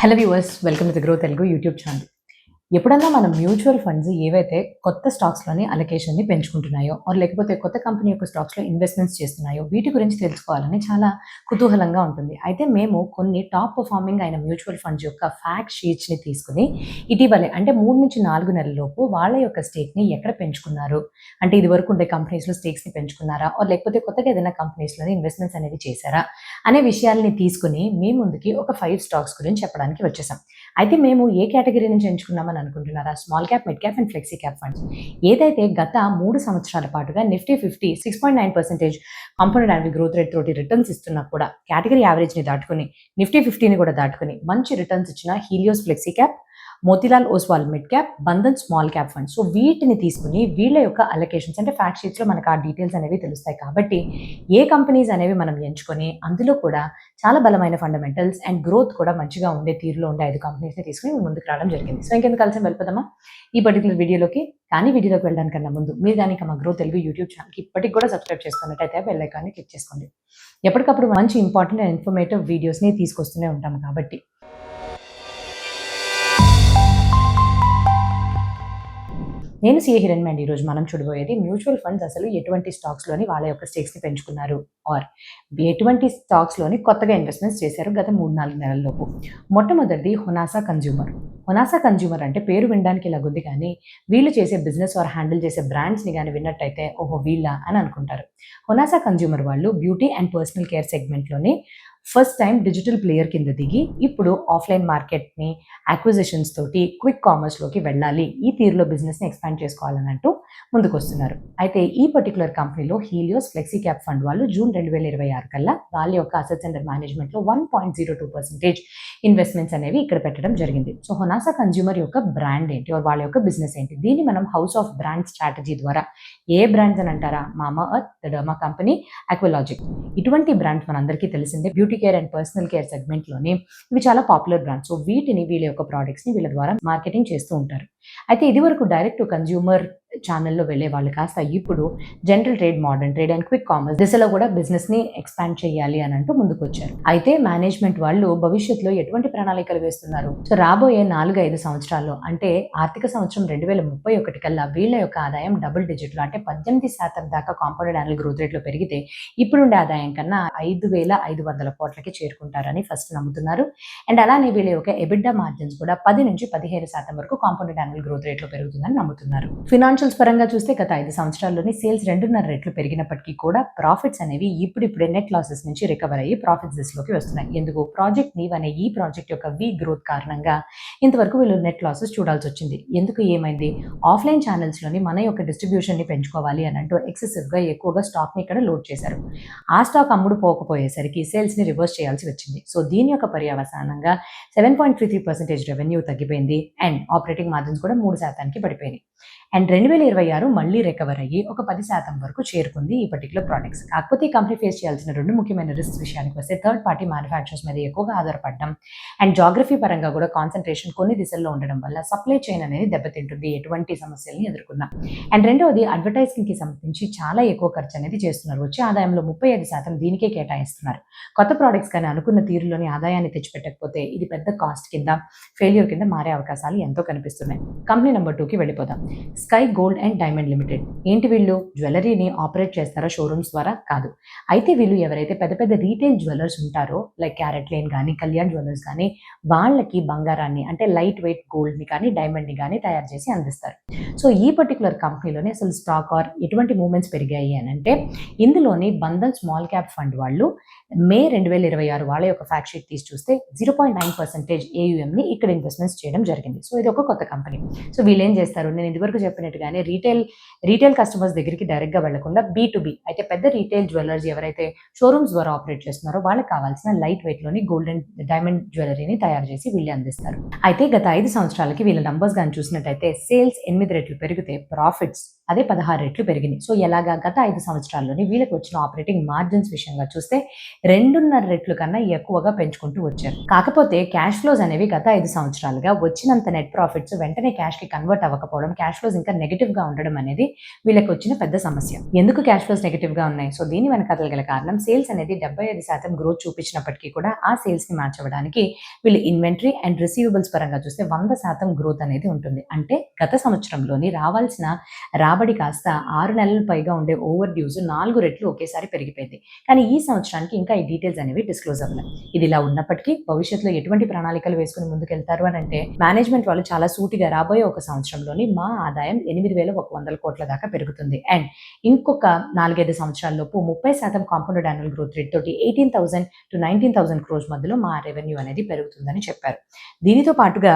Hello viewers, welcome to the grow Telugu YouTube channel. ఎప్పుడన్నా మనం mutual funds ఏవైతే కొత్త స్టాక్స్‌లోని అలొకేషన్‌ని పెంచుకుంటున్నాయో లేకపోతే కొత్త కంపెనీ యొక్క స్టాక్స్‌లో ఇన్వెస్ట్‌మెంట్స్ చేస్తున్నాయో వీటి గురించి తెలుసుకోవాలని చాలా కుతూహలంగా ఉంటుంది. అయితే మేము కొన్ని టాప్ పెర్ఫార్మింగ్ అయిన మ్యూచువల్ ఫండ్స్ యొక్క ఫ్యాక్ట్ షీట్స్‌ని తీసుకొని ఇటీవలే అంటే 3-4 నెలల్లోపు వాళ్ళ యొక్క స్టేక్‌ని ఎక్కడ పెంచుకున్నారు, అంటే ఇదివరకు ఉండే కంపెనీస్‌లో స్టేక్స్‌ని పెంచుకున్నారా లేకపోతే కొత్తగా ఏదైనా కంపెనీస్‌లోని ఇన్వెస్ట్‌మెంట్స్ అనేవి చేశారా అనే విషయాల్ని తీసుకొని మీ ముందుకి ఒక 5 స్టాక్స్ గురించి చెప్పడానికి వచ్చేసాం. అయితే మేము ఏ కేటగిరీ నుంచి ఎంచుకున్నామని అనుకుంటున్నారా? Small cap, mid cap and flexi cap funds. ఏదైతే గత 3 సంవత్సరాల పాటుగా Nifty 50 6.9% compounded annual growth rate తోటి రిటర్న్స్ ఇస్తున్నా కూడా కేటగిరీ యావరేజ్‌ని దాటుకొని నిఫ్టీ 50ని కూడా దాటుకొని మంచి రిటర్న్స్ ఇచ్చిన Helios flexi cap, Motilal Oswal mid cap, Bandhan small cap funds. So వీటిని తీసుకుని వీళ్ళ యొక్క అలొకేషన్స్ అంటే ఫ్యాక్ట్ షీట్స్‌లో మనకు ఆ డీటెయిల్స్ అనేవి తెలుస్తాయి. కాబట్టి ఏ కంపెనీస్ అనేవి మనం ఎంచుకొని అందులో కూడా చాలా బలమైన ఫండమెంటల్స్ అండ్ గ్రోత్ కూడా మంచిగా ఉండే తీరులో ఉండే 5 కంపెనీస్‌ని తీసుకొని మేము ముందుకు రావడం జరిగింది. సో ఇంకెందుకు ఆలస్యం వెళ్ళిపోదామా ఈ పర్టిక్యులర్ వీడియోలోకి. కానీ వీడియోలోకి వెళ్ళడానికన్నా ముందు మీరు కనుక మా గ్రో తెలుగు యూట్యూబ్ ఛానల్‌కి ఇప్పటికి కూడా సబ్స్క్రైబ్ చేసుకున్నట్టయితే బెల్ ఐకాన్ని క్లిక్ చేసుకోండి. ఎప్పటికప్పుడు మంచి ఇంపార్టెంట్ అండ్ ఇన్ఫర్మేటివ్ వీడియోస్‌ని తీసుకొస్తూనే ఉంటాం కాబట్టి. నేను సిఏ హిరణ్య అండి. ఈరోజు మనం చూడబోయేది మ్యూచువల్ ఫండ్స్ అసలు ఎటువంటి స్టాక్స్‌లోని వాళ్ళ యొక్క స్టేక్స్‌ని పెంచుకున్నారు ఎటువంటి స్టాక్స్‌లోని కొత్తగా ఇన్వెస్ట్‌మెంట్స్ చేశారు గత 3-4 నెలల్లోపు. మొట్టమొదటిది హొనాసా కన్జ్యూమర్. హొనాసా కన్జ్యూమర్ అంటే పేరు వినడానికి ఇలాగుంది కానీ వీళ్ళు చేసే బిజినెస్ హ్యాండిల్ చేసే బ్రాండ్స్‌ని కానీ విన్నట్టయితే ఓహో వీళ్ళా అని అనుకుంటారు. హొనాసా కన్జ్యూమర్ వాళ్ళు బ్యూటీ అండ్ పర్సనల్ కేర్ సెగ్మెంట్‌లోని ఫస్ట్ టైం డిజిటల్ ప్లేయర్ కింద దిగి ఇప్పుడు ఆఫ్లైన్ మార్కెట్ని అక్విజిషన్స్ తోటి క్విక్ కామర్స్లోకి వెళ్ళాలి, ఈ తీరులో బిజినెస్ని ఎక్స్పాండ్ చేసుకోవాలన్నట్టు ముందుకు వస్తున్నారు. అయితే ఈ పర్టికులర్ కంపెనీలో హీలియోస్ ఫ్లెక్సీ క్యాప్ ఫండ్ వాళ్ళు జూన్ 2026 కల్లా వాళ్ళ యొక్క అసెట్స్ అండర్ మేనేజ్మెంట్లో 1.02% ఇన్వెస్ట్మెంట్స్ అనేవి ఇక్కడ పెట్టడం జరిగింది. సో హొనాసా కన్జ్యూమర్ యొక్క బ్రాండ్ ఏంటి, వాళ్ళ యొక్క బిజినెస్ ఏంటి, దీన్ని మనం హౌస్ ఆఫ్ బ్రాండ్ స్ట్రాటజీ ద్వారా ఏ బ్రాండ్స్ అని అంటారా? Mamaearth, the Derma company, Aqualogica, ఇటువంటి బ్రాండ్స్ మనందరికీ తెలిసిందే. Beauty care and personal care సెగ్మెంట్లోని ఇవి చాలా పాపులర్ బ్రాండ్స్. సో వీటిని వీళ్ళ యొక్క ప్రోడక్ట్స్ని వీళ్ళ ద్వారా మార్కెటింగ్ చేస్తూ ఉంటారు. అయితే ఇది వరకు డైరెక్ట్ టు కన్జ్యూమర్ ఛానల్లో వెళ్ళే వాళ్ళు కాస్త ఇప్పుడు general trade, modern trade and quick commerce దిశలో కూడా బిజినెస్ని ఎక్స్పాండ్ చేయాలి అని అంటూ ముందుకు వచ్చారు. అయితే మేనేజ్మెంట్ వాళ్ళు భవిష్యత్తులో ఎటువంటి ప్రణాళికలు వేస్తున్నారు? సో రాబోయే 4-5 సంవత్సరాల్లో అంటే ఆర్థిక సంవత్సరం 2031 కల్లా వీళ్ళ యొక్క ఆదాయం డబుల్ డిజిట్లో అంటే 18% దాకా కాంపౌండెడ్ యాన్యువల్ గ్రోత్ రేట్లో పెరిగితే ఇప్పుడుండే ఆదాయం కన్నా 5,500 కోట్లకి చేరుకుంటారని ఫస్ట్ నమ్ముతున్నారు. అండ్ అలానే వీళ్ళ యొక్క ఎబిడ్డా మార్జిన్స్ కూడా 10-15% వరకు కాంపౌండెడ్ యాన్యువల్ గ్రోత్ రేట్లో పెరుగుతుందని నమ్ముతున్నారు. ఫినాన్షియల్స్ పరంగా చూస్తే గత 5 సంవత్సరాల్లోని సేల్స్ 2.5 రెట్లు పెరిగినప్పటికీ కూడా ప్రాఫిట్స్ అనేవి ఇప్పుడిప్పుడే నెట్ లాసెస్ నుంచి రికవర్ అయ్యి ప్రాఫిట్స్ దిశలోకి వస్తున్నాయి. ఎందుకు? ప్రాజెక్ట్ నీవ్ అనే ఈ ప్రాజెక్ట్ యొక్క వీక్ గ్రోత్ కారణంగా ఇంతవరకు వీళ్ళు నెట్ లాసెస్ చూడాల్సి వచ్చింది. ఎందుకు? ఏమైంది? ఆఫ్లైన్ ఛానల్స్లోని మన యొక్క డిస్ట్రిబ్యూషన్ని పెంచుకోవాలి అని అంటూ ఎక్సెసివ్గా ఎక్కువగా స్టాక్ని ఇక్కడ లోడ్ చేశారు. ఆ స్టాక్ అమ్ముడు పోకపోయేసరికి సేల్స్ని రివర్స్ చేయాల్సి వచ్చింది. సో దీని యొక్క పర్యవసానంగా 7.33% రెవెన్యూ తగ్గిపోయింది అండ్ ఆపరేటింగ్ మార్జిన్స్ కూడా 3% పడిపోయినాయి. అండ్ 2026 మళ్ళీ రికవర్ అయ్యి ఒక 10% వరకు చేరుకుంది ఈ పర్టికులర్ ప్రోడక్ట్స్. కాకపోతే ఈ కంపెనీ ఫేస్ చేయాల్సిన 2 ముఖ్యమైన రిస్క్ విషయానికి వస్తే థర్డ్ పార్టీ మ్యానుఫ్యాక్చరర్స్ మీద ఎక్కువగా ఆధారపడడం అండ్ జాగ్రఫీ పరంగా కూడా కాన్సన్ట్రేషన్ కొన్ని దిశల్లో ఉండడం వల్ల సప్లై చైన్ అనేది దెబ్బతింటుంది ఎటువంటి సమస్యల్ని ఎదుర్కొన్నా. అండ్ రెండవది అడ్వర్టైజింగ్కి సంబంధించి చాలా ఎక్కువ ఖర్చు అనేది చేస్తున్నారు. వచ్చే ఆదాయంలో 35% దీనికే కేటాయిస్తున్నారు. కొత్త ప్రోడక్ట్స్ కానీ అనుకున్న తీరులోని ఆదాయాన్ని తెచ్చిపెట్టకపోతే ఇది పెద్ద కాస్ట్ కింద, ఫెయిల్యూర్ కింద మారే అవకాశాలు ఎంతో కనిపిస్తున్నాయి. కంపెనీ నెంబర్ 2కి వెళ్ళిపోదాం. Sky gold and diamond limited. ఏంటి వీళ్ళు? జ్యువెలరీని ఆపరేట్ చేస్తారా షోరూమ్స్ ద్వారా? కాదు. అయితే వీళ్ళు ఎవరైతే పెద్ద పెద్ద రీటైల్ జ్యువెలర్స్ ఉంటారో లైక్ క్యారెట్ లేన్ కానీ, కళ్యాణ్ జ్యువెలర్స్ కానీ వాళ్ళకి బంగారాన్ని అంటే లైట్ వెయిట్ గోల్డ్ని కానీ డైమండ్ని కానీ తయారు చేసి అందిస్తారు. సో ఈ పర్టికులర్ కంపెనీలోనే అసలు స్టాక్ ఎటువంటి మూవ్మెంట్స్ పెరిగాయి అని అంటే ఇందులోని బంధన్ స్మాల్ క్యాప్ ఫండ్ వాళ్ళు మే 2026 వాళ్ళ యొక్క ఫ్యాక్ట్ షీట్ తీసి చూస్తే 0.9% ఏయుఎంని ఇక్కడ ఇన్వెస్ట్మెంట్స్ చేయడం జరిగింది. సో ఇది ఒక కొత్త కంపెనీ. సో వీళ్ళు ఏం చేస్తారు? నేను ఇదివరకు చెప్పినట్టుగానే రీటైల్ కస్టమర్స్ దగ్గరికి డైరెక్ట్గా వెళ్లకుండా B2B అయితే పెద్ద రీటైల్ జ్యువెలర్స్ ఎవరైతే షోరూమ్స్ ద్వారా ఆపరేట్ చేస్తున్నారో వాళ్ళకి కావాల్సిన లైట్ వెయిట్లోని గోల్డ్ అండ్ డైమండ్ జ్యువెలరీని తయారు చేసి వీళ్ళు అందిస్తారు. అయితే గత 5 సంవత్సరాలకి వీళ్ళ నంబర్స్ కానీ చూసినట్టయితే సేల్స్ 8 రెట్లు పెరిగితే ప్రాఫిట్స్ అదే 16 రెట్లు పెరిగినాయి. సో ఎలాగా గత 5 సంవత్సరాల్లోని వీళ్ళకి వచ్చిన ఆపరేటింగ్ మార్జిన్స్ విషయంగా చూస్తే 2.5 రెట్లు కన్నా ఎక్కువగా పెంచుకుంటూ వచ్చారు. కాకపోతే క్యాష్ ఫ్లోస్ అనేవి గత 5 సంవత్సరాలుగా వచ్చినంత నెట్ ప్రాఫిట్స్ వెంటనే క్యాష్‌కి కన్వర్ట్ అవ్వకపోవడం, క్యాష్ ఫ్లోస్ ఇంకా నెగెటివ్‌గా ఉండడం అనేది వీళ్ళకి వచ్చిన పెద్ద సమస్య. ఎందుకు క్యాష్ ఫ్లోస్ నెగెటివ్‌గా ఉన్నాయి? సో దీని వెనకాతల గల కారణం సేల్స్ అనేది 75% గ్రోత్ చూపించినప్పటికీ కూడా ఆ సేల్స్‌ని మ్యాచ్ అవ్వడానికి వీళ్ళు ఇన్వెంటరీ అండ్ రిసీవబుల్స్ పరంగా చూస్తే 100% గ్రోత్ అనేది ఉంటుంది. అంటే గత సంవత్సరంలోని రావాల్సిన రాబడి కాస్త 6 నెలలు పైగా ఉండే ఓవర్ డ్యూస్ 4 రెట్లు ఒకేసారి పెరిగిపోయింది. కానీ ఈ సంవత్సరానికి ఇంకా ఈ డీటెయిల్స్ అనేవి డిస్క్లోజ్ అవ్వలేదు. ఇది ఇలా ఉన్నప్పటికీ భవిష్యత్తులో ఎటువంటి ప్రణాళికలు వేసుకుని ముందుకెళ్తారు అని అంటే మేనేజ్మెంట్ వాళ్ళు చాలా సూటిగా రాబోయే ఒక సంవత్సరంలోని మా ఆదాయం 8,100 కోట్ల దాకా పెరుగుతుంది. అండ్ ఇంకొక 4-5 సంవత్సరాల్లోపు 30% కాంపౌండెడ్ యాన్యువల్ గ్రోత్ రేట్ తోటి 18,000 to 19,000 క్రోర్స్ మధ్యలో మా రెవెన్యూ అనేది పెరుగుతుందని చెప్పారు. దీనితో పాటుగా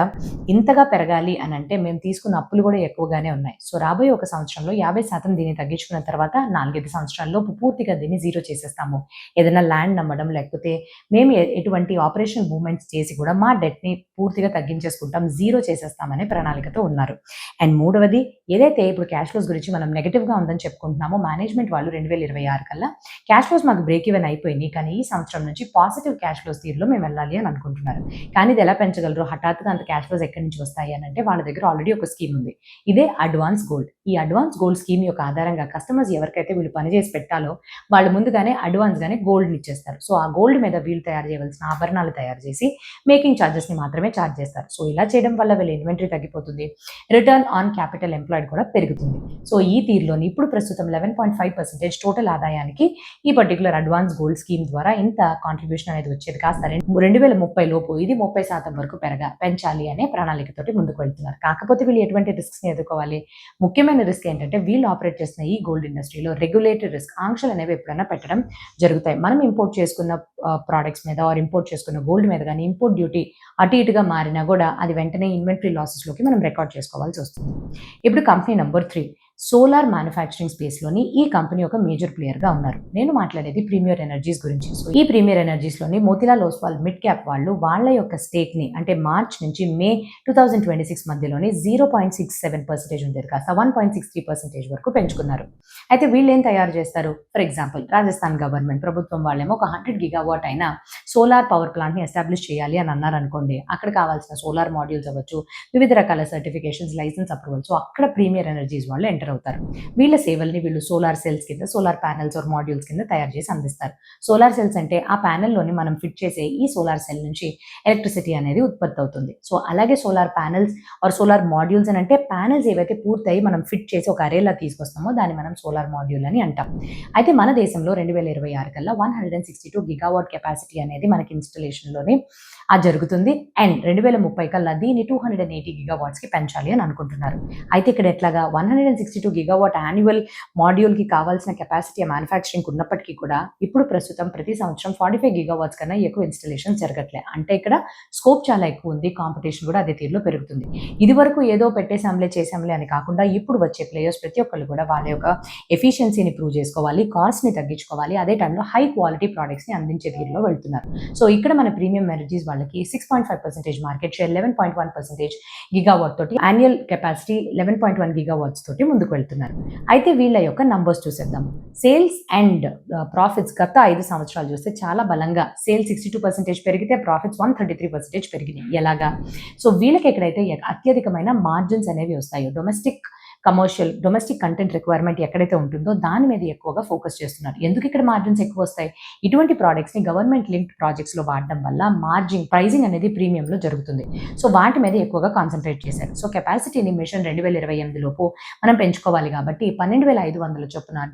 ఇంతగా పెరగాలి అని అంటే మేము తీసుకున్న అప్పులు కూడా ఎక్కువగానే ఉన్నాయి. సో రాబోయే ఒక సంవత్సరంలో 50% దీన్ని తగ్గించుకున్న తర్వాత 4-5 సంవత్సరాల్లోపు పూర్తిగా దీన్ని జీరో చేసేస్తాము. ఏదైనా ల్యాండ్ నమ్మడం లేకపోతే మేము ఎటువంటి ఆపరేషన్ మూవ్మెంట్స్ చేసి కూడా మా డెట్‌ని పూర్తిగా తగ్గించేసుకుంటాం, జీరో చేసేస్తామనే ప్రణాళికతో ఉన్నారు. అండ్ మూడవది ఏదైతే ఇప్పుడు క్యాష్ ఫ్లోస్ గురించి మనం నెగెటివ్‌గా ఉందని చెప్పుకుంటున్నామో మేనేజ్మెంట్ వాళ్ళు 2026 కల్లా క్యాష్ ఫ్లోస్ మాకు బ్రేక్ ఈవెన్ అయిపోయినాయి. కానీ ఈ సంవత్సరం నుంచి పాజిటివ్ క్యాష్ ఫ్లోస్ తీరులో మేము వెళ్ళాలి అని అనుకుంటున్నారు. కానీ ఇది ఎలా పెంచగలరు? హఠాత్తుగా అంత క్యాష్ ఫ్లోస్ ఎక్కడి నుంచి వస్తాయి అని అంటే వాళ్ళ దగ్గర ఆల్రెడీ ఒక స్కీమ్ ఉంది. ఇదే అడ్వాన్స్ గోల్డ్. ఈ అడ్వాన్స్ గోల్డ్ స్కీమ్ యొక్క ఆధారంగా కస్టమర్స్ ఎవరికైతే వీళ్ళు పని చేసి పెట్టాలో వాళ్ళు ముందుగానే అడ్వాన్స్‌గానే గోల్డ్‌ని ఇచ్చేస్తారు. సో ఆ గోల్డ్ మీద వీళ్ళు తయారు చేయవలసిన ఆభరణాలు తయారు చేసి మేకింగ్ ఛార్జెస్‌ని మాత్రమే ఛార్జ్ చేస్తారు. సో ఇలా చేయడం వల్ల వీళ్ళ ఇన్వెంటరీ తగ్గిపోతుంది. రిటర్న్ ఆన్ క్యాపిటల్ ఎంప్లాయిడ్ కూడా పెరుగుతుంది. సో ఈ తీరులోని ఇప్పుడు ప్రస్తుతం 11.5% టోటల్ ఆదాయానికి ఈ పర్టిక్యులర్ అడ్వాన్స్ గోల్డ్ స్కీమ్ ద్వారా ఇంత కాంట్రిబ్యూషన్ అనేది వచ్చేది కాస్త 2030 లోపు ఇది 30% వరకు పెంచాలి అనే ప్రణాళికతోటి ముందుకు వెళ్తున్నారు. కాకపోతే వీళ్ళు ఎటువంటి రిస్క్స్‌ని ఎదుర్కోవాలి? ముఖ్యమైన రిస్క్ ఏంటంటే వీళ్ళు ఆపరేట్ చేస్తున్న ఈ గోల్డ్ ఇండస్ట్రీలో రెగ్యులేటరీ రిస్క్ ఆంక్షలు అనేవి ఎప్పుడైనా పెట్టడం జరుగుతాయి. మనం ఇంపోర్ట్ చేసుకున్న ప్రొడక్ట్స్ మీద ఆర్ ఇంపోర్ట్ చేసుకున్న గోల్డ్ మీద గానీ ఇంపోర్ట్ డ్యూటీ అటు ఇటుగా మారినా కూడా అది వెంటనే ఇన్వెంటరీ లాసెస్‌లోకి మనం రికార్డ్ చేసుకోవాల్సి వస్తుంది. ఇప్పుడు కంపెనీ నంబర్ 3 సోలార్ మ్యానుఫ్యాక్చరింగ్ స్పేస్‌లోని ఈ కంపెనీ ఒక మేజర్ ప్లేయర్‌గా ఉన్నారు. నేను మాట్లాడేది ప్రీమియర్ ఎనర్జీస్ గురించి. సో ఈ ప్రీమియర్ ఎనర్జీస్‌లోని మోతిలాల్ ఓస్వాల్ మిడ్ క్యాప్ వాళ్ళు వాళ్ళ యొక్క స్టేక్‌ని అంటే మార్చ్ నుంచి మే 2026 మధ్యలోని 0.67% ఉండేది కాస్త 1.63% వరకు పెంచుకున్నారు. అయితే వీళ్ళు ఏం తయారు చేస్తారు? ఫర్ ఎగ్జాంపుల్ రాజస్థాన్ గవర్నమెంట్ ప్రభుత్వం వాళ్ళేమో ఒక 100 గిగావాట్ అయిన సోలార్ పవర్ ప్లాంట్‌ని ఎస్టాబ్లిష్ చేయాలి అని అన్నారనుకోండి. అక్కడ కావాల్సిన సోలార్ మాడ్యూల్స్ అవ్వచ్చు, వివిధ రకాల సర్టిఫికేషన్స్, లైసెన్స్ అప్రూవల్. సో అక్కడ ప్రీమియర్ ఎనర్జీస్ వాళ్ళు ఎంటర్ అవుతారు. వీళ్ళ సేవల్ని వీళ్ళు సోలార్ సెల్స్ కింద, సోలార్ ప్యానెల్స్ ఆర్ మాడ్యూల్స్ కింద తయారు చేసి అందిస్తారు. సోలార్ సెల్స్ అంటే ఆ ప్యానెల్‌లోని మనం ఫిట్ చేసే ఈ సోలార్ సెల్ నుంచి ఎలక్ట్రిసిటీ అనేది ఉత్పత్తి అవుతుంది. సో అలాగే solar panels or solar modules అని అంటే ప్యానెల్స్ ఏవైతే పూర్తయి మనం ఫిట్ చేసి ఒక అరేలా తీసుకొస్తామో దాన్ని మనం సోలార్ మాడ్యూల్ అని అంటాం. అయితే మన దేశంలో 2026 కల్లా 162 గిగావాట్ కెపాసిటీ అనేది మనకి ఇన్‌స్టాలేషన్‌లోని జరుగుతుంది. అండ్ 2030 కల్లా దీన్ని 280 గిగావాట్స్‌కి పెంచాలి అని అనుకుంటున్నారు. అయితే ఇక్కడ ఎట్లాగా 162 గిగావాట్ యాన్యువల్ మాడ్యూల్‌కి కావాల్సిన కెపాసిటీ మ్యానుఫ్యాక్చరింగ్‌కి ఉన్నప్పటికీ కూడా ఇప్పుడు ప్రస్తుతం ప్రతి సంవత్సరం 45 గిగావాట్స్ కన్నా ఎక్కువ ఇన్‌స్టాలేషన్స్ జరగట్లే. అంటే ఇక్కడ స్కోప్ చాలా ఎక్కువ ఉంది. కాంపిటీషన్ కూడా అదే తీరులో పెరుగుతుంది. ఇదివరకు ఏదో పెట్టేసాంలే చేసాంలే అని కాకుండా ఇప్పుడు వచ్చే ప్లేయర్స్ ప్రతి ఒక్కళ్ళు కూడా వాళ్ళ యొక్క ఎఫిషియన్సీని ప్రూవ్ చేసుకోవాలి, కాస్ట్‌ని తగ్గించుకోవాలి. అదే టైంలో హై క్వాలిటీ ప్రొడక్ట్స్‌ని అందించే తీరులో వెళ్తున్నారు. సో ఇక్కడ మన ప్రీమియం ఎనర్జీస్ వాళ్ళకి 6.5% మార్కెట్ షేర్, 11.1% గిగావాట్ తోటి యాన్యువల్ కెపాసిటీ 11.1 గిగావాట్స్ తోటి ముందుకు వెళ్తున్నారు. అయితే వీళ్ళ యొక్క నంబర్స్ చూసేద్దాం. సేల్స్ అండ్ ప్రాఫిట్స్ గత 5 సంవత్సరాలు చూస్తే చాలా బలంగా సేల్స్ 62% పెరిగితే ప్రాఫిట్స్ 133% పెరిగినాయి. ఎలాగా? సో వీళ్ళకి ఎక్కడైతే అత్యధికమైన మార్జిన్స్ అనేవి వస్తాయో డొమెస్టిక్ కంటెంట్ రిక్వైర్మెంట్ ఎక్కడైతే ఉంటుందో దాని మీద ఎక్కువగా ఫోకస్ చేస్తున్నారు. ఎందుకు ఇక్కడ మార్జిన్స్ ఎక్కువ వస్తాయి? ఇటువంటి ప్రోడక్ట్స్‌ని గవర్నమెంట్ లింక్డ్ ప్రాజెక్ట్స్‌లో వాడడం వల్ల ప్రైజింగ్ అనేది ప్రీమియంలో జరుగుతుంది. సో వాటి మీద ఎక్కువగా కాన్సంట్రేట్ చేశారు. సో కెపాసిటీని మిషన్ 2028 లోపు మనం పెంచుకోవాలి కాబట్టి 12,500 చొప్పున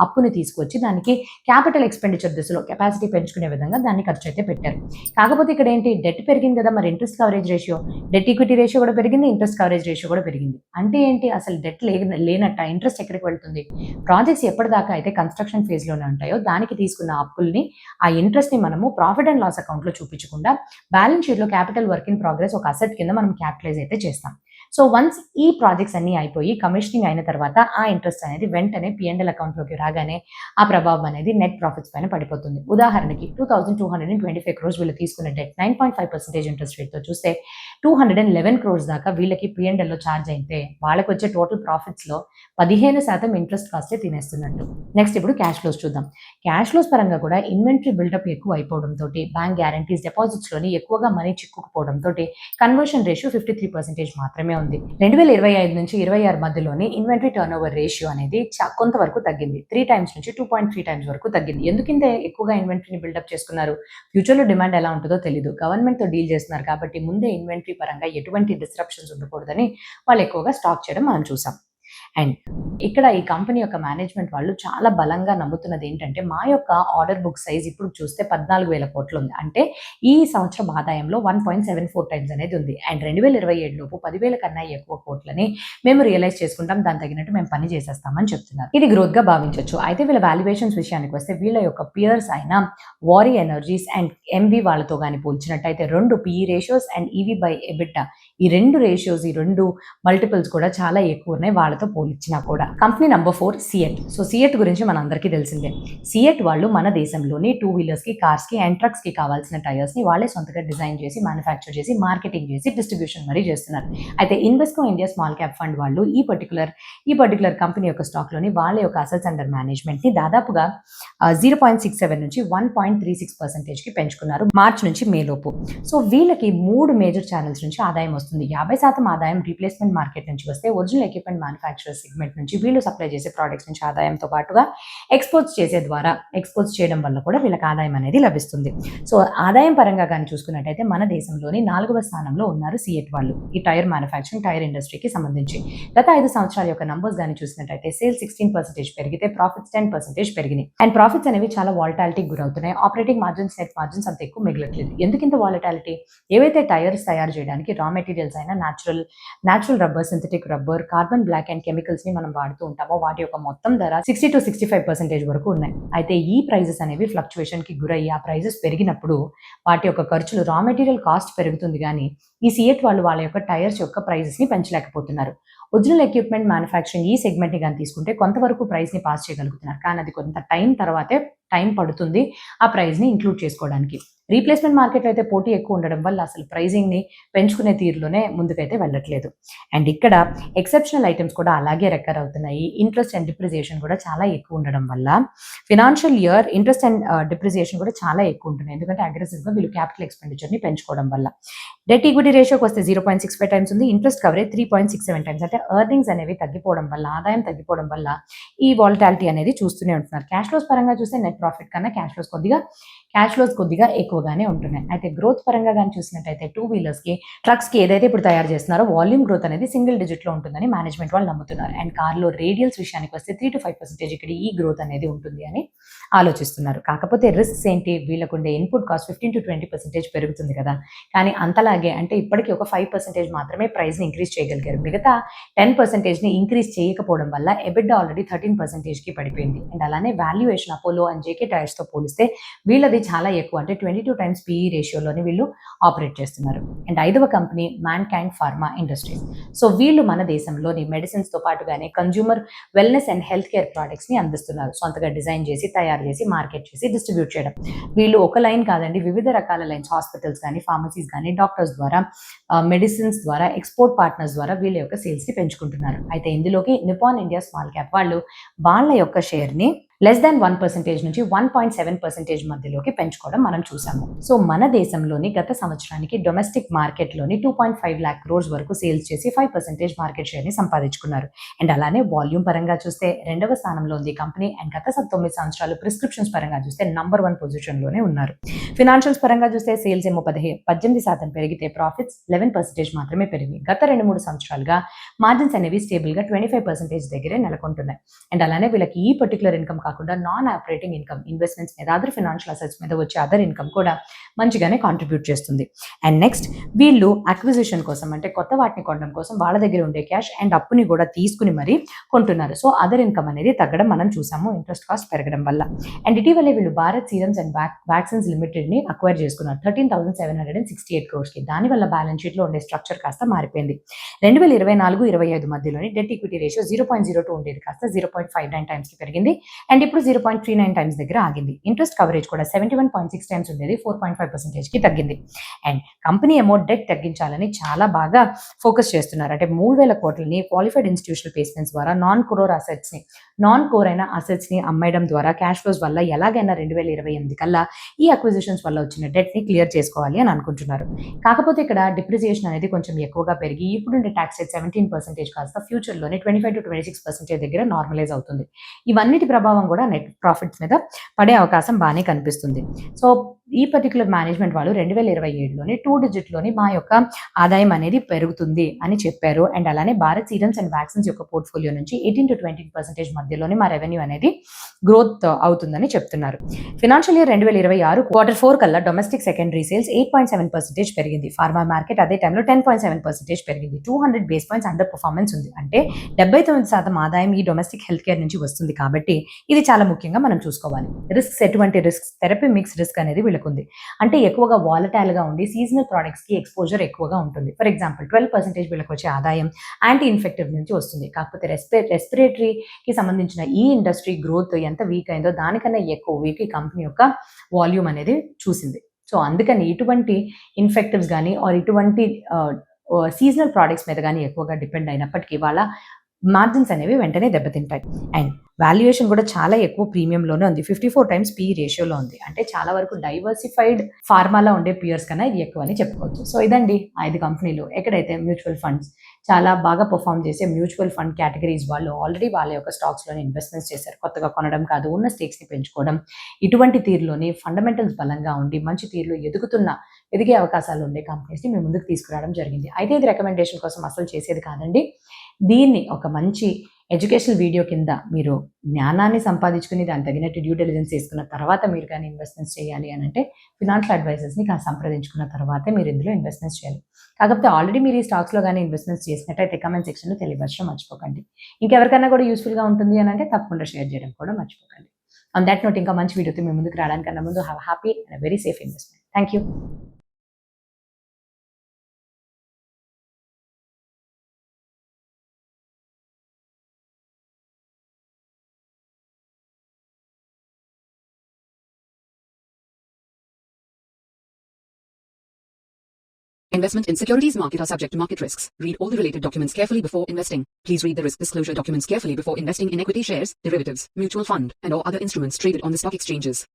అప్పుని తీసుకొచ్చి దానికి క్యాపిటల్ ఎక్స్‌పెండిచర్ దిశలో కెపాసిటీ పెంచుకునే విధంగా దాన్ని ఖర్చు అయితే పెట్టారు. కాకపోతే ఇక్కడ ఏంటి డెట్ పెరిగింది కదా, మరి interest coverage ratio, debt equity ratio కూడా పెరిగింది, ఇంట్రెస్ట్ కవరేజ్ రేషియో కూడా పెరిగింది. అంటే ఏంటి అసలు డెట్ లేనట్ట, ఇంట్రెస్ట్ ఎక్కడికి వెళ్తుంది? ప్రాజెక్ట్స్ ఎప్పటిదాకా అయితే కన్‌స్ట్రక్షన్ ఫేజ్‌లోనే ఉంటాయో దానికి తీసుకున్న అప్పుల్ని ఆ ఇంట్రెస్ట్‌ని మనము ప్రాఫిట్ అండ్ లాస్ అకౌంట్‌లో చూపించకుండా బ్యాలెన్స్ షీట్‌లో క్యాపిటల్ వర్క్ ఇన్ ప్రోగ్రెస్ ఒక అసెట్ కింద మనం క్యాపిటలైజ్ అయితే చేస్తాం. సో వన్స్ ఈ ప్రాజెక్ట్స్ అన్నీ అయిపోయి కమిషనింగ్ అయిన తర్వాత ఆ ఇంట్రెస్ట్ అనేది వెంటనే P&L అకౌంట్‌లోకి రాగానే ఆ ప్రభావం అనేది నెట్ ప్రాఫిట్స్ పైన పడిపోతుంది. ఉదాహరణకి 2225 క్రోర్స్ వీళ్ళు తీసుకున్న డెట్ 9.5% ఇంట్రెస్ట్ రేట్‌తో చూస్తే 211 క్రోర్స్ దాకా వీళ్ళకి P&Lలో చార్జ్ అయితే వాళ్ళకొచ్చే టోటల్ ప్రాఫిట్స్‌లో 15% ఇంట్రెస్ట్ కాస్టే తినేస్తున్నట్టు. నెక్స్ట్ ఇప్పుడు క్యాష్ ఫ్లోస్ చూద్దాం. క్యాష్ ఫ్లోస్ పరంగా కూడా ఇన్వెంటరీ బిల్డప్ ఎక్కువ అయిపోవడంతోటి బ్యాంక్ గ్యారంటీస్ డిపాజిట్స్‌లోని ఎక్కువగా మనీ చిక్కుకుపోవడంతోటి కన్వర్షన్ రేషియో 53% మాత్రమే ఉంది. 2025 నుంచి 26 మధ్యలోని ఇన్వెంటరీ టర్నోవర్ రేషియో అనేది కొంతవరకు తగ్గింది. 3 టైమ్స్ నుంచి 2.3 టైమ్స్ వరకు తగ్గింది. ఎందుకింత ఎక్కువగా ఇన్వెంటరీని బిల్డప్ చేసుకున్నారు? ఫ్యూచర్‌లో డిమాండ్ ఎలా ఉంటుందో తెలీదు. గవర్నమెంట్‌తో డీల్ చేస్తున్నారు కాబట్టి ముందే ఇన్వెంటరీ పరంగా ఎటువంటి డిస్రప్షన్స్ ఉండకూడదని వాళ్ళు ఎక్కువగా స్టాక్ చేయడం మనం చూసాం. అండ్ ఇక్కడ ఈ కంపెనీ యొక్క మేనేజ్మెంట్ వాళ్ళు చాలా బలంగా నమ్ముతున్నది ఏంటంటే మా యొక్క ఆర్డర్ బుక్ సైజ్ ఇప్పుడు చూస్తే 14,000 కోట్లు ఉంది. అంటే ఈ సంవత్సరం ఆదాయంలో 1.74 టైమ్స్ అనేది ఉంది. అండ్ 2027 లోపు 10,000 కన్నా ఎక్కువ కోట్లని మేము రియలైజ్ చేసుకుంటాం. దాని తగినట్టు మేము పని చేసేస్తామని చెప్తున్నారు. ఇది గ్రోత్ గా భావించవచ్చు. అయితే వీళ్ళ వాల్యుయేషన్స్ విషయానికి వస్తే వీళ్ళ యొక్క పియర్స్ అయిన వారీ ఎనర్జీస్ అండ్ ఎంవి వాళ్ళతో కానీ పోల్చినట్టయితే 2 PE ratios and EV by EBITDA ఈ 2 రేషియోస్ ఈ 2 మల్టిపుల్స్ కూడా చాలా ఎక్కువ ఉన్నాయి వాళ్ళతో పోల్చినా కూడా. Company number 4 CEAT. So CEAT గురించి మనందరికీ తెలిసిందే. సియట్ వాళ్ళు మన దేశంలోని 2 వీలర్స్ కి, కార్స్ కి అండ్ ట్రక్స్ కి కావాల్సిన టైర్స్ ని వాళ్ళే సొంతగా డిజైన్ చేసి మ్యానుఫ్యాక్చర్ చేసి మార్కెటింగ్ చేసి డిస్ట్రిబ్యూషన్ మరీ చేస్తున్నారు. అయితే Invesco India small cap fund వాళ్ళు ఈ పర్టికులర్ కంపెనీ యొక్క స్టాక్ లోని వాళ్ళ యొక్క అసెట్స్ అండర్ మేనేజ్మెంట్ ని దాదాపుగా 0.67 నుంచి 1.36% కి పెంచుకున్నారు మార్చ్ నుంచి మే లోపు. సో వీళ్ళకి 3 మేజర్ ఛానల్స్ నుంచి ఆదాయం వస్తుంది. 50% ఆదాయం రీప్లేస్మెంట్ మార్కెట్ నుంచి వస్తే ఒరిజినల్ ఎక్విప్మెంట్ మ్యానుఫ్యాక్చరర్ సెగ్మెంట్ నుంచి వీళ్ళు సప్లై చేసే ప్రోడక్ట్స్ నుంచి ఆదాయంతో పాటుగా ఎక్స్పోర్ట్స్ చేయడం వల్ల కూడా వీళ్ళకి ఆదాయం అనేది లభిస్తుంది. సో ఆదాయం పరంగా కానీ చూసుకున్నట్టయితే మన దేశంలోని 4వ స్థానంలో ఉన్నారు సియట్ వాళ్ళు ఈ టైర్ మ్యానుఫ్యాక్చరింగ్ టైర్ ఇండస్ట్రీకి సంబంధించి. గత 5 సంవత్సరాల యొక్క నంబర్స్ కానీ చూసినట్టయితే సేల్స్ 16% పెరిగితే ప్రాఫిట్స్ 10% పెరిగినాయి. అండ్ ప్రాఫిట్స్ అనేవి చాలా వాలటాలిటీకి గురవుతున్నాయి. ఆపరేటింగ్ మార్జిన్స్, నెట్ మార్జిన్స్ అంత ఎక్కువ మిగలట్లేదు. ఎందుకింత వాలటాలిటీ? ఏవైతే టైర్స్ తయారు చేయడానికి రా మెటీరియల్స్ అయినా natural rubber, synthetic rubber, carbon black and chemicals ని మనం వాడుతూ ఉంటామో వాటి యొక్క మొత్తం ధర 60 to 65% వరకు ఉన్నాయి. అయితే ఈ ప్రైజెస్ అనేవి ఫ్లక్చువేషన్ కి గురయ్యి ఆ ప్రైజెస్ పెరిగినప్పుడు వాటి యొక్క ఖర్చులు రా మెటీరియల్ కాస్ట్ పెరుగుతుంది కానీ ఈ సియట్ వాళ్ళు వాళ్ళ యొక్క టైర్స్ యొక్క ప్రైజెస్ ని పెంచలేకపోతున్నారు. ఒరిజినల్ ఎక్విప్మెంట్ మ్యానుఫ్యాక్చరింగ్ ఈ సెగ్మెంట్ ని కానీ తీసుకుంటే కొంతవరకు ప్రైస్ ని పాస్ చేయగలుగుతున్నారు. కానీ అది కొంత టైం పడుతుంది ఆ ప్రైస్ ని ఇంక్లూడ్ చేసుకోవడానికి. రీప్లేస్మెంట్ మార్కెట్ అయితే పోటీ ఎక్కువ ఉండడం వల్ల అసలు ప్రైజింగ్ ని పెంచుకునే తీరులోనే ముందుకైతే వెళ్ళట్లేదు. అండ్ ఇక్కడ ఎక్సెప్షనల్ ఐటమ్స్ కూడా అలాగే రెక్కర్ అవుతున్నాయి. ఇంట్రెస్ట్ అండ్ డిప్రిసియేషన్ కూడా చాలా ఎక్కువ ఉండడం వల్ల financial year interest and depreciation కూడా చాలా ఎక్కువ ఉంటుంది. ఎందుకంటే అగ్రెసివ్ గా వీళ్ళు క్యాపిటల్ ఎక్స్పెండిచర్ ని పెంచుకోవడం వల్ల. డెట్ ఈక్విటీ రేషియోకి వస్తే 0.65 టైమ్స్ ఉంది. Interest coverage 3.67 times. అంటే ఎర్నింగ్స్ అనేవి తగ్గిపోవడం వల్ల, ఆదాయం తగ్గిపోవడం వల్ల ఈ వాలటాలిటీ అనేది చూస్తూనే ఉంటున్నారు. క్యాష్ ఫ్లోస్ పరంగా చూస్తే నెట్ ప్రాఫిట్ కన్నా క్యాష్ ఫ్లోస్ కొద్దిగా ఎక్కువగానే ఉంటున్నాయి. అయితే గ్రోత్ పరంగా కానీ చూసినట్టయితే 2 వీలర్స్ కి, ట్రక్స్ కి ఏదైతే ఇప్పుడు తయారు చేస్తున్నారో వాల్యూమ్ గ్రోత్ అనేది సింగిల్ డిజిట్ లో ఉంటుందని మేనేజ్మెంట్ వాళ్ళు నమ్ముతున్నారు. అండ్ కార్లో రేడియల్స్ విషయానికి వస్తే 3 to 5% ఇక్కడ ఈ గ్రోత్ అనేది ఉంటుంది అని ఆలోచిస్తున్నారు. కాకపోతే రిస్క్స్ ఏంటి? వీళ్ళకుండే ఇన్పుట్ కాస్ట్ 15 to 20% పెరుగుతుంది కదా. కానీ అంతలాగే అంటే ఇప్పటికీ ఒక 5% మాత్రమే ప్రైస్ ని ఇంక్రీజ్ చేయగలిగారు. మిగతా 10% ని ఇంక్రీజ్ చేయకపోవడం వల్ల ఎబిటా ఆల్రెడీ 13% కి పడిపోయింది. అండ్ అలానే valuation Apollo and JK tyres తో పోలిస్తే వీళ్ళది చాలా ఎక్కువ. అంటే 22 టైమ్స్ PE రేషియోలోని వీళ్ళు ఆపరేట్ చేస్తున్నారు. అండ్ 5వ company Mankind Pharma Industries. So వీళ్ళు మన దేశంలోని మెడిసిన్స్ తో పాటుగానే consumer wellness and health care products ని అందిస్తున్నారు. సొంతగా డిజైన్ చేసి, తయారు చేసి, మార్కెట్ చేసి, డిస్ట్రిబ్యూట్ చేయడం. వీళ్ళు ఒక లైన్ కాదండి, వివిధ రకాల లైన్స్, హాస్పిటల్స్ కానీ, ఫార్మసీస్ కానీ, డాక్టర్స్ ద్వారా, మెడిసిన్స్ ద్వారా, ఎక్స్పోర్ట్ పార్ట్నర్స్ ద్వారా వీళ్ళ యొక్క సేల్స్ ని పెంచుకుంటున్నారు. అయితే ఇందులోకి నిపాన్ ఇండియా స్మాల్ క్యాప్ వాళ్ళు వాళ్ళ యొక్క షేర్ ని లెస్ దాన్ 1% నుంచి 1.7% మధ్యలోకి పెంచుకోవడం మనం చూసాము. సో మన దేశంలోని గత సంవత్సరానికి డొమెస్టిక్ మార్కెట్లోని 2.5 lakh crores వరకు సేల్స్ చేసి 5% మార్కెట్ షేర్ ని సంపాదించుకున్నారు. అండ్ అలానే వాల్యూమ్ పరంగా చూస్తే 2వ స్థానంలో ఉంది కంపెనీ. అండ్ గత 9 సంవత్సరాలు ప్రిస్క్రిప్షన్స్ పరంగా చూస్తే నంబర్ 1 పొజిషన్ లోనే ఉన్నారు. ఫినాన్షియల్స్ పరంగా చూస్తే సేల్స్ ఏమో 18% పెరిగితే ప్రాఫిట్స్ 11% మాత్రమే పెరిగింది. గత 2-3 సంవత్సరాలుగా మార్జిన్స్ అనేవి స్టేబుల్ గా 25% దగ్గరే నెలకొంటున్నాయి. అండ్ అలానే వీళ్ళకి ఈ పర్టికులర్ ఇన్కమ్ కాకుండా నాన్ ఆపరేటింగ్ ఇన్కమ్, ఇన్వెస్ట్మెంట్స్ మీద, అదర్ ఫినాన్షియల్ అసెట్స్ మీద వచ్చే అదర్ ఇన్కమ్ కూడా మంచిగానే కాంట్రిబ్యూట్ చేస్తుంది. అండ్ నెక్స్ట్ వీళ్ళు అక్విజిషన్ కోసం, అంటే కొత్త వాటిని కొనడం కోసం వాళ్ళ దగ్గర ఉండే క్యాష్ అండ్ అప్పుని కూడా తీసుకుని మరీ కొంటున్నారు. సో అదర్ ఇన్కమ్ అనేది తగ్గడం మనం చూసాము ఇంట్రెస్ట్ కాస్ట్ పెరగడం వల్ల. అండ్ ఇటీవలే వీళ్ళు Bharat serums and vaccines limited ని అక్వైర్ చేసుకున్నారు 13,768 crores కి. దానివల్ల బ్యాలెన్స్ షీట్ లో ఉండే స్ట్రక్చర్ కాస్త మారిపోయింది. 2024-25 మధ్యలోని డెట్ ఈక్విటీ రేషియో 0.02 ఉండేది కాస్త 0.59 టైమ్స్ కి పెరిగింది. అండ్ ఇప్పుడు 0.39 టైమ్స్ దగ్గర ఆగింది. ఇంట్రెస్ట్ కవరేజ్ కూడా 71.6 టైమ్స్ ఉండేది 4.5% కి తగ్గింది. అండ్ కంపెనీ ఏమో డెట్ తగ్గించాలని చాలా బాగా ఫోకస్ చేస్తున్నారు. అంటే 3,000 కోట్లని క్వాలిఫైడ్ ఇన్స్టిట్యూషనల్ ప్లేస్మెంట్స్ ద్వారా నాన్ కోర్ అయిన అసెట్స్ ని అమ్మేయడం ద్వారా క్యాష్ ఫ్లోస్ వల్ల ఎలాగైనా 2028 కల్లా ఈ అక్విజిషన్స్ వల్ల వచ్చిన డెట్ ని క్లియర్ చేసుకోవాలి అని అనుకుంటున్నారు. కాకపోతే ఇక్కడ డిప్రిసియేషన్ అనేది కొంచెం ఎక్కువగా పెరిగి ఇప్పుడుండే ట్యాక్స్ రేట్ 17% కాస్త ఫ్యూచర్ లోనే 25-26% దగ్గర నార్మలైజ్ అవుతుంది. ఇవన్నిటి ప్రభావం కూడా నెట్ ప్రాఫిట్స్ మీద పడే అవకాశం బాగానే కనిపిస్తుంది. సో ఈ పర్టికులర్ మేనేజ్మెంట్ వాళ్ళు 2027లోని 2 డిజిట్లోని మా యొక్క ఆదాయం అనేది పెరుగుతుంది అని చెప్పారు. అండ్ అలానే భారత్ సీరమ్స్ అండ్ వ్యాక్సిన్స్ యొక్క పోర్ట్ఫోలియో నుంచి 18-20% మధ్యలోనే మా రెవెన్యూ అనేది గ్రోత్ అవుతుందని చెప్తున్నారు. ఫినాన్షియల్ ఇయర్ 2026 Q4 కల్లా డొమెస్టిక్ సెకండరీ సేల్స్ 8.7% పెరిగింది. ఫార్మా మార్కెట్ అదే టైంలో 10.7% పెరిగింది. 200 బేస్ పాయింట్స్ అండర్ పర్ఫార్మెన్స్ ఉంది. అంటే 79% ఆదాయం ఈ డొమెస్టిక్ హెల్త్ కేర్ నుంచి వస్తుంది. కాబట్టి ఇది చాలా ముఖ్యంగా మనం చూసుకోవాలి. రిస్క్స్, ఎటువంటి రిస్క్స్, థెరపీ మిక్స్ రిస్క్ అనేది వీళ్ళకుంది. అంటే ఎక్కువగా వాలటైల్ గా ఉండి సీజనల్ ప్రొడక్ట్స్ కి ఎక్స్పోజర్ ఎక్కువగా ఉంటుంది. ఫర్ ఎగ్జాంపుల్ 12% వీళ్ళకి వచ్చే ఆదాయం యాంటీ ఇన్ఫెక్టివ్ నుంచి వస్తుంది. కాకపోతే రెస్పిరేటరీకి సంబంధించిన ఈ ఇండస్ట్రీ గ్రోత్ ఎంత వీక్ అయిందో దానికన్నా ఎక్కువ వీక్ ఈ కంపెనీ యొక్క వాల్యూమ్ అనేది చూసింది. సో అందుకని ఇటువంటి ఇన్ఫెక్టివ్స్ కానీ ఆర్ ఇటువంటి సీజనల్ ప్రోడక్ట్స్ మీద కానీ ఎక్కువగా డిపెండ్ అయినప్పటికీ వాళ్ళ మార్జిన్స్ అనేవి వెంటనే దెబ్బతింటాయి. అండ్ వాల్యుయేషన్ కూడా చాలా ఎక్కువ ప్రీమియంలోనే ఉంది. 54 times PE రేషియోలో ఉంది. అంటే చాలా వరకు డైవర్సిఫైడ్ ఫార్మాలో ఉండే పియర్స్ కన్నా ఇది ఎక్కువ అని చెప్పుకోవచ్చు. సో ఇదండి 5 కంపెనీలు ఎక్కడైతే మ్యూచువల్ ఫండ్స్ చాలా బాగా పర్ఫామ్ చేసే మ్యూచువల్ ఫండ్ కేటగిరీస్ వాళ్ళు ఆల్రెడీ వాళ్ళ యొక్క స్టాక్స్లోనే ఇన్వెస్ట్మెంట్స్ చేశారు. కొత్తగా కొనడం కాదు, ఉన్న స్టేక్స్ని పెంచుకోవడం. ఇటువంటి తీరులోని ఫండమెంటల్స్ బలంగా ఉండి మంచి తీరులో ఎదిగే అవకాశాలు ఉండే కంపెనీస్ని మేము ముందుకు తీసుకురావడం జరిగింది. అయితే ఇది రికమెండేషన్ కోసం అసలు చేసేది కాదండి. దీన్ని ఒక మంచి ఎడ్యుకేషనల్ వీడియో కింద మీరు జ్ఞానాన్ని సంపాదించుకుని దాన్ని తగినట్టు డ్యూ డెలిజెన్స్ చేసుకున్న తర్వాత మీరు కానీ ఇన్వెస్ట్మెంట్స్ చేయాలి అని అంటే ఫినాన్షియల్ అడ్వైజర్స్ని సంప్రదించుకున్న తర్వాతే మీరు ఇందులో ఇన్వెస్ట్మెంట్స్ చేయాలి. కాకపోతే ఆల్రెడీ మీరు ఈ స్టాక్స్లో కానీ ఇన్వెస్ట్మెంట్స్ చేసినట్టయితే కామెంట్ సెక్షన్లో తెలియపరచడం మర్చిపోకండి. ఇంకెవరికైనా కూడా యూస్ఫుల్గా ఉంటుంది అని అంటే తప్పకుండా షేర్ చేయడం కూడా మర్చిపోకండి. ఆన్ దాట్ నోట్ ఇంకా మంచి వీడియోతో మీ ముందుకు రావడానికన్నా ముందు have happy and very safe investment. Thank you. Investment in securities market are subject to market risks. Read all the related documents carefully before investing. Please read the risk disclosure documents carefully before investing in equity shares, derivatives, mutual fund, and or other instruments traded on the stock exchanges.